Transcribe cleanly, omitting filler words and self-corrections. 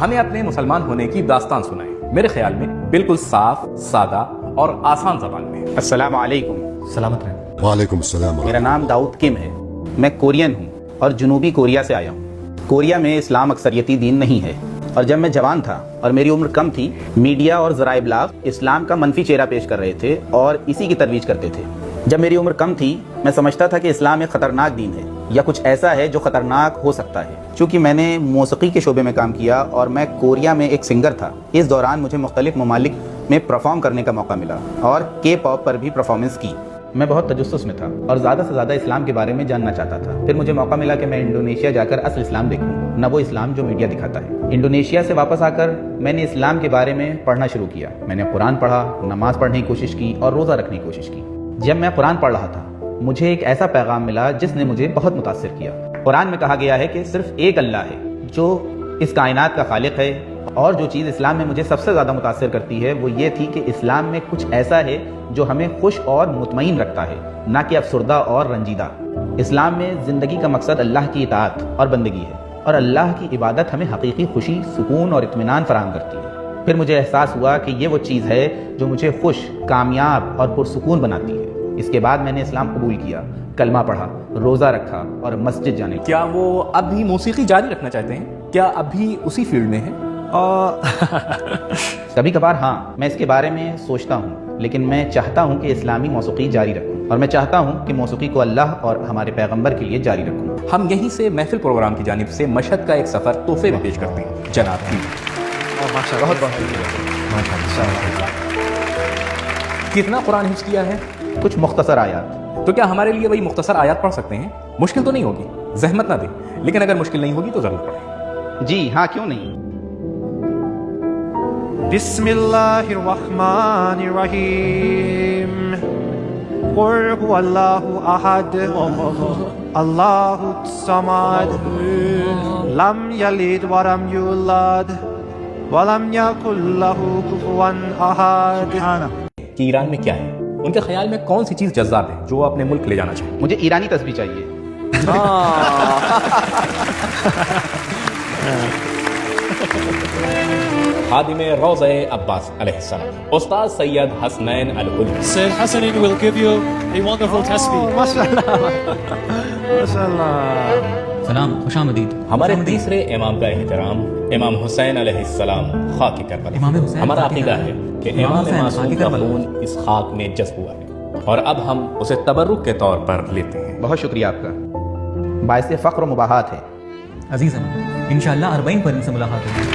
ہمیں اپنے مسلمان ہونے کی داستان سنائیں، میرے خیال میں بالکل صاف، سادہ اور آسان زبان میں۔ السلام علیکم۔ سلامت رہیں۔ وعلیکم السلام۔ میرا نام داؤد کم ہے، میں کورین ہوں اور جنوبی کوریا سے آیا ہوں۔ کوریا میں اسلام اکثریتی دین نہیں ہے، اور جب میں جوان تھا اور میری عمر کم تھی، میڈیا اور ذرائع ابلاغ اسلام کا منفی چہرہ پیش کر رہے تھے اور اسی کی ترویج کرتے تھے۔ جب میری عمر کم تھی، میں سمجھتا تھا کہ اسلام ایک خطرناک دین ہے یا کچھ ایسا ہے جو خطرناک ہو سکتا ہے۔ چونکہ میں نے موسیقی کے شعبے میں کام کیا اور میں کوریا میں ایک سنگر تھا، اس دوران مجھے مختلف ممالک میں پرفارم کرنے کا موقع ملا اور کے پاپ پر بھی پرفارمنس کی۔ میں بہت تجسس میں تھا اور زیادہ سے زیادہ اسلام کے بارے میں جاننا چاہتا تھا۔ پھر مجھے موقع ملا کہ میں انڈونیشیا جا کر اصل اسلام دیکھوں، نہ وہ اسلام جو میڈیا دکھاتا ہے۔ انڈونیشیا سے واپس آ کر میں نے اسلام کے بارے میں پڑھنا شروع کیا۔ میں نے قرآن پڑھا، نماز پڑھنے کی کوشش کی اور روزہ رکھنے کی کوشش کی۔ جب میں قرآن پڑھ رہا تھا، مجھے ایک ایسا پیغام ملا جس نے مجھے بہت متاثر کیا۔ قرآن میں کہا گیا ہے کہ صرف ایک اللہ ہے جو اس کائنات کا خالق ہے، اور جو چیز اسلام میں مجھے سب سے زیادہ متاثر کرتی ہے وہ یہ تھی کہ اسلام میں کچھ ایسا ہے جو ہمیں خوش اور مطمئن رکھتا ہے، نہ کہ افسردہ اور رنجیدہ۔ اسلام میں زندگی کا مقصد اللہ کی اطاعت اور بندگی ہے، اور اللہ کی عبادت ہمیں حقیقی خوشی، سکون اور اطمینان فراہم کرتی ہے۔ پھر مجھے احساس ہوا کہ یہ وہ چیز ہے جو مجھے خوش، کامیاب اور پرسکون بناتی ہے۔ اس کے بعد میں نے اسلام قبول کیا، کلمہ پڑھا، روزہ رکھا اور مسجد جانے لگا۔ کیا وہ اب بھی موسیقی جاری رکھنا چاہتے ہیں؟ کیا اب بھی اسی فیلڈ میں ہیں؟ کبھی کبھار ہاں، میں اس کے بارے میں سوچتا ہوں، لیکن میں چاہتا ہوں کہ اسلامی موسیقی جاری رکھوں، اور میں چاہتا ہوں کہ موسیقی کو اللہ اور ہمارے پیغمبر کے لیے جاری رکھوں۔ ہم یہیں سے محفل پروگرام کی جانب سے مشہد کا ایک سفر تحفے میں پیش کرتے ہیں جناب کی۔ بہت کتنا قرآن حفظ کیا ہے؟ کچھ مختصر آیات۔ تو کیا ہمارے لیے وہی مختصر آیات پڑھ سکتے ہیں؟ مشکل تو نہیں ہوگی، زحمت نہ دیں، لیکن اگر مشکل نہیں ہوگی تو ضرور پڑھیں۔ جی ہاں، کیوں نہیں۔ بسم اللہ الرحمن الرحیم قل هو اللہ احد اللہ الصمد لم یلد ولم یولد ولم یکن لہ کفوا احد۔ کہ ایران میں کیا ہے؟ ان کے خیال میں کون سی چیز جذاب ہے جو وہ اپنے ملک لے جانا چاہیں؟ مجھے ایرانی تسبیح چاہیے۔ خادم روضہ عباس علیہ السلام استاد سید Hasnain الہلی۔ Sayyid Hassanin will give you a wonderful tasbih. سلام، خوش آمدید۔ ہمارے تیسرے امام کا احترام امام حسین علیہ السلام خاک کربلا۔ امام حسین ہمارا خاک عقیدہ ہے کہ امام حسین معصوم خاک کا کربلا۔ خون اس خاک میں جذب ہوا ہے، اور اب ہم اسے تبرک کے طور پر لیتے ہیں۔ بہت شکریہ آپ کا، باعث فخر و مباحات ہے۔ عزیزم، انشاءاللہ 40 پر ان سے ملاقات ہوگی۔